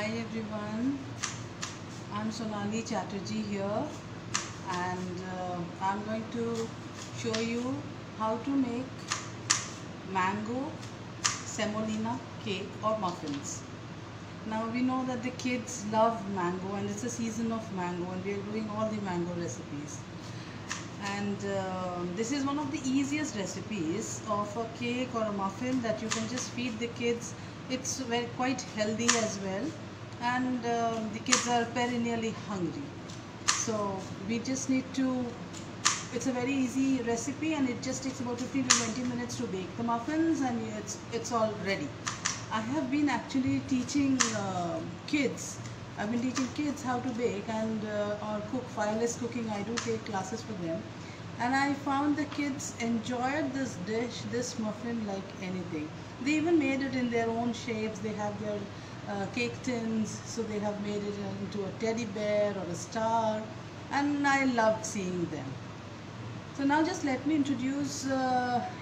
Hi everyone, I'm Sonali Chatterjee here, and I'm going to show you how to make mango semolina cake or muffins. Now we know that the kids love mango and it's a season of mango and we are doing all the mango recipes. And this is one of the easiest recipes of a cake or a muffin that you can just feed the kids. It's very quite healthy as well, and the kids are perennially hungry. So we just need to, it's a very easy recipe and it just takes about 15 to 20 minutes to bake the muffins, and it's all ready. I have been actually teaching kids. I've been teaching kids how to bake and or cook, fireless cooking. I do take classes for them, and I found the kids enjoyed this dish, this muffin, like anything. They even made it in their own shapes. They have their cake tins, so they have made it into a teddy bear or a star, and I loved seeing them. So now just let me introduce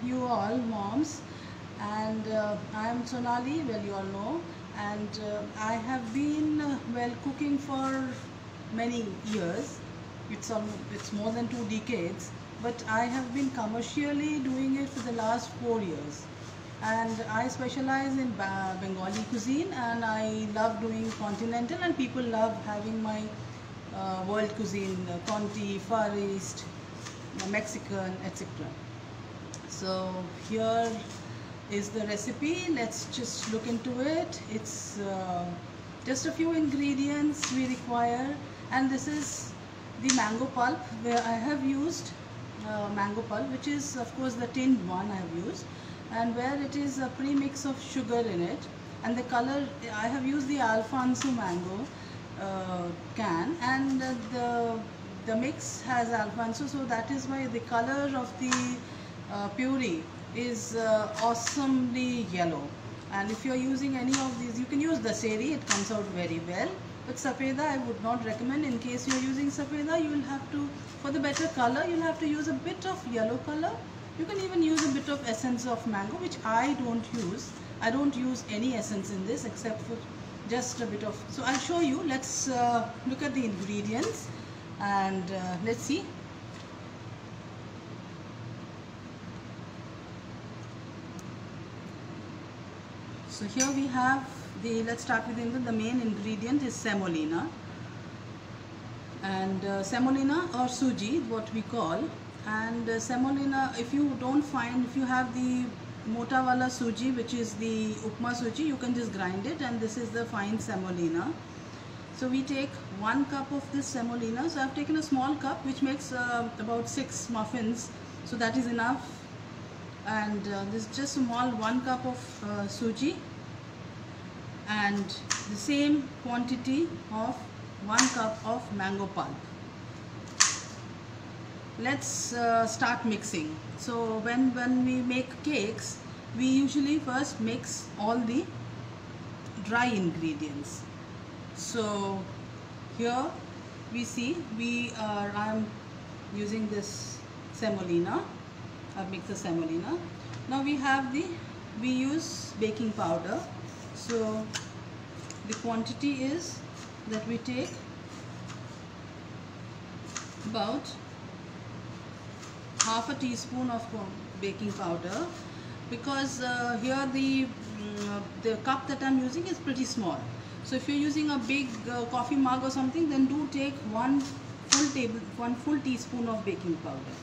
you all moms, and I am Sonali, well you all know, and I have been cooking for many years. It's more than 2 decades, but I have been commercially doing it for the last 4 years. And I specialize in Bengali cuisine, and I love doing continental, and people love having my world cuisine, Conti, Far East, Mexican, etc. So here is the recipe. Let's just look into it. It's just a few ingredients we require, and this is the mango pulp, where I have used mango pulp, which is of course the tinned one I have used, and where it is a premix of sugar in it. And the color, I have used the Alfonso mango can, and the mix has Alfonso, so that is why the color of the puree is awesomely yellow. And if you are using any of these, you can use Daseri, it comes out very well. But Safeda I would not recommend. In case you are using Safeda, you will have to, for the better color, you will have to use a bit of yellow color. You can even use a bit of essence of mango, which I don't use. I don't use any essence in this except for just a bit of. So I'll show you. Let's look at the ingredients and let's see. So here we have the, let's start with the main ingredient is semolina, and semolina or suji, what we call. And semolina, if you don't find, if you have the mota wala suji, which is the upma suji, you can just grind it, and this is the fine semolina. So we take 1 cup of this semolina. So I've taken a small cup which makes about 6 muffins, so that is enough. And this is just small 1 cup of suji, and the same quantity of 1 cup of mango pulp. Let's start mixing. So when we make cakes, we usually first mix all the dry ingredients. So here we see I'm using this semolina. I've mixed the semolina. Now we use baking powder. So the quantity is that we take about half a teaspoon of baking powder, because here the cup that I'm using is pretty small. So if you're using a big coffee mug or something, then do take one full teaspoon of baking powder.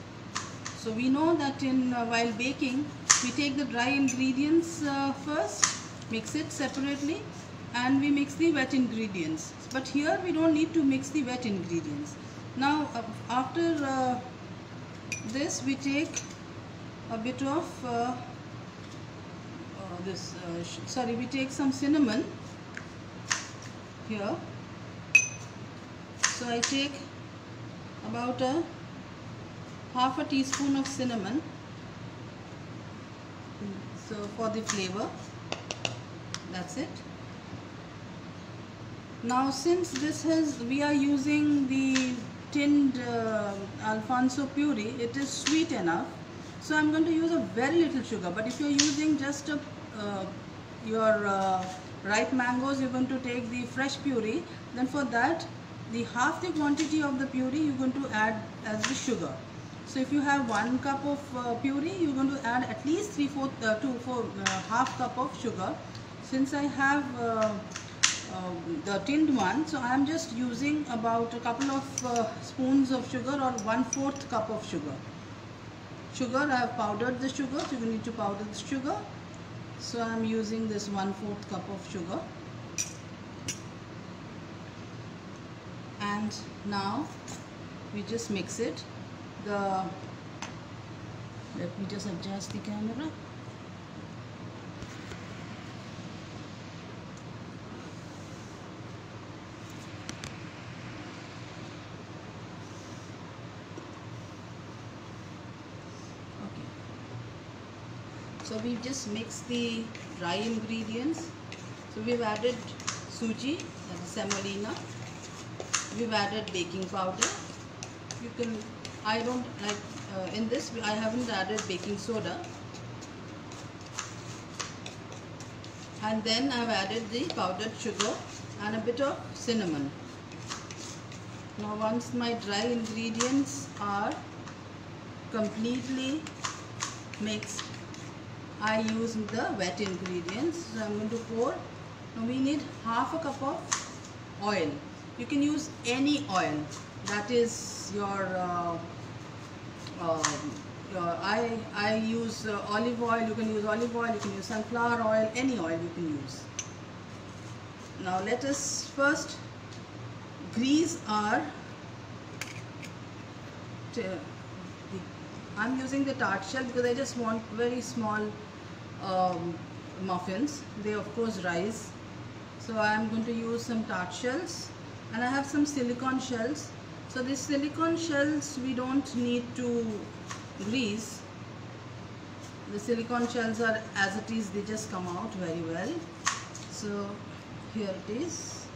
So we know that while baking, we take the dry ingredients first, mix it separately, and we mix the wet ingredients. But here we don't need to mix the wet ingredients. Now after this, we take a bit of we take some cinnamon here. So I take about half a teaspoon of cinnamon, so for the flavor. That's it. Now since we are using the tinned Alfonso puree, it is sweet enough, so I'm going to use a very little sugar. But if you're using just your ripe mangoes, you're going to take the fresh puree. Then for that, the half the quantity of the puree you're going to add as the sugar. So if you have 1 cup of puree, you're going to add at least 3/4 to 4 half cup of sugar. Since I have the tinned one, so I am just using about a couple of spoons of sugar, or 1/4 cup of sugar. I have powdered the sugar, so you need to powder the sugar. So I am using this 1/4 cup of sugar. And now we just mix it. Let me just adjust the camera. Okay. So we've just mixed the dry ingredients. So we've added suji, that is semolina. We've added baking powder. You can, I don't like, in this I haven't added baking soda. And then I've added the powdered sugar and a bit of cinnamon. Now once my dry ingredients are completely mixed, I use the wet ingredients. So I'm going to pour. Now we need half a cup of oil. You can use any oil. That is your I use olive oil. You can use olive oil. You can use sunflower oil. Any oil you can use. Now let us first grease our. I'm using the tart shell because I just want very small muffins. They of course rise. So I am going to use some tart shells, and I have some silicone shells. So these silicone shells we don't need to grease. The silicone shells are as it is, they just come out very well. So here it is.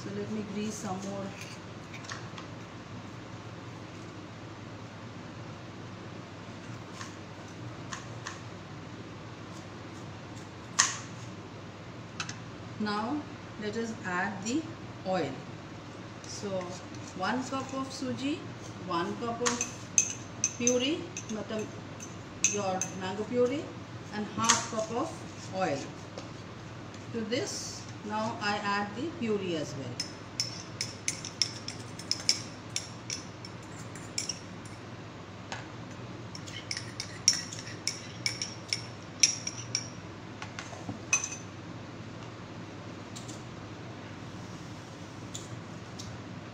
So let me grease some more. Now let us add the oil. So 1 cup of suji, 1 cup of puree, your mango puree, and half cup of oil. To this now I add the puree as well.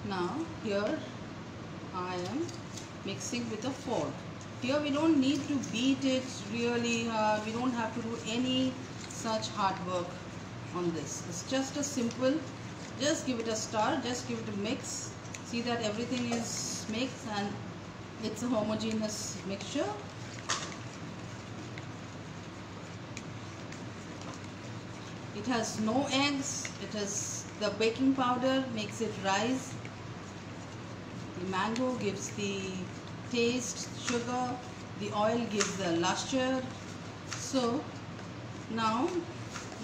Now here I am mixing with a fork. Here we don't need to beat it really hard. We don't have to do any such hard work on this. It's just a simple, just give it a stir, just give it a mix. See that everything is mixed and it's a homogeneous mixture. It has no eggs. It has the baking powder makes it rise. The mango gives the taste, sugar, the oil gives the luster. So now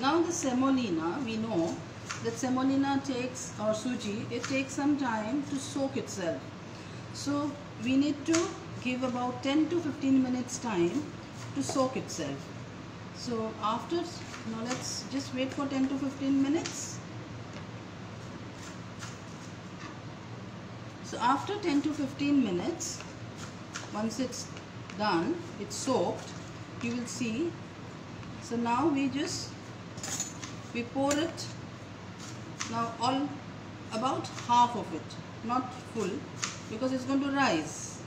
the semolina, we know that semolina takes, or suji, it takes some time to soak itself. So we need to give about 10 to 15 minutes time to soak itself. So after, now let's just wait for 10 to 15 minutes. So after 10 to 15 minutes, once it's done, it's soaked, you will see. So now we pour it, now about half of it, not full, because it's going to rise.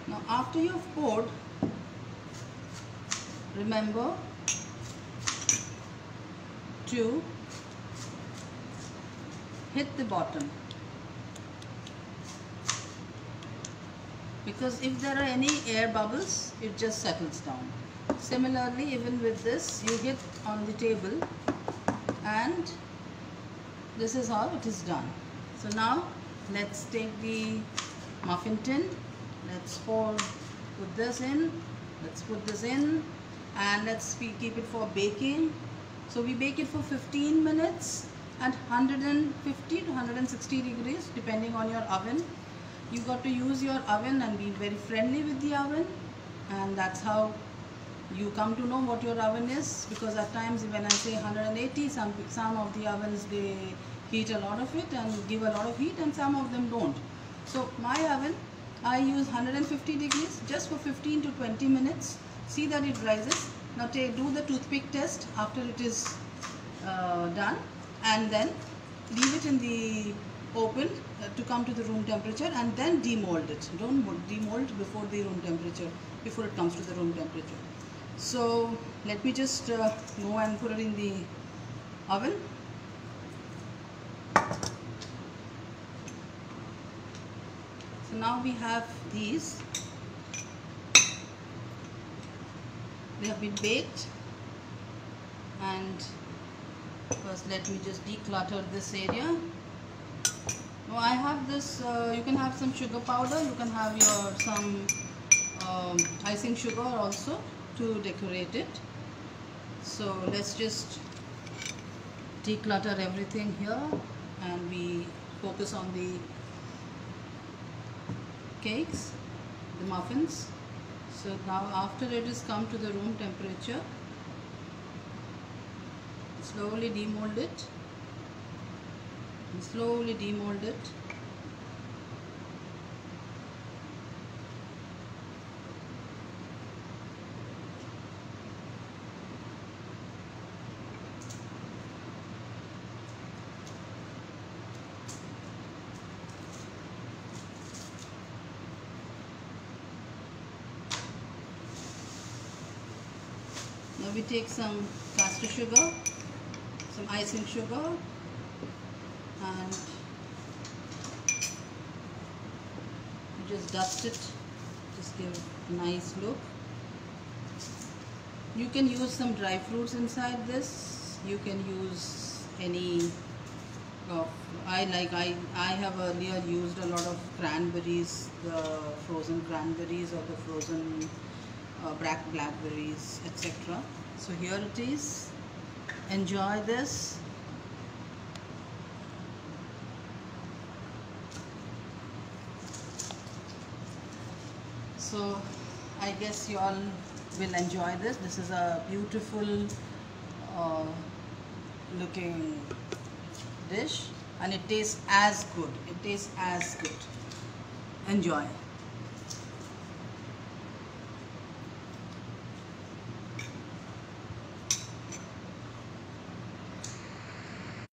Now after you've poured, remember to hit the bottom, because if there are any air bubbles, it just settles down. Similarly, even with this, you hit on the table, and this is how it is done. So now let's take the muffin tin. Let's put this in. Let's put this in, and let's keep it for baking. So we bake it for 15 minutes at 150 to 160 degrees depending on your oven. You got to use your oven and be very friendly with the oven, and that's how you come to know what your oven is, because at times when I say 180, some of the ovens, they heat a lot of it and give a lot of heat, and some of them don't. So my oven, I use 150 degrees just for 15 to 20 minutes. See that it rises. Now do the toothpick test after it is done, and then leave it in the open to come to the room temperature, and then demold it. Don't demold before the room temperature, before it comes to the room temperature. So let me just go and put it in the oven. So now we have these. They have been baked, and first let me just declutter this area. Now I have this, you can have some sugar powder, you can have some icing sugar also to decorate it. So let's just declutter everything here, and we focus on the cakes, the muffins. So now after it has come to the room temperature, slowly demold it, and slowly demold it. Now we take some caster sugar, some icing sugar, and just dust it, just give a nice look. You can use some dry fruits inside this. You can use any of, I have earlier used a lot of cranberries, the frozen cranberries or the frozen blackberries, etc. So here it is. Enjoy this. So I guess you all will enjoy this. This is a beautiful looking dish, and it tastes as good. It tastes as good. Enjoy.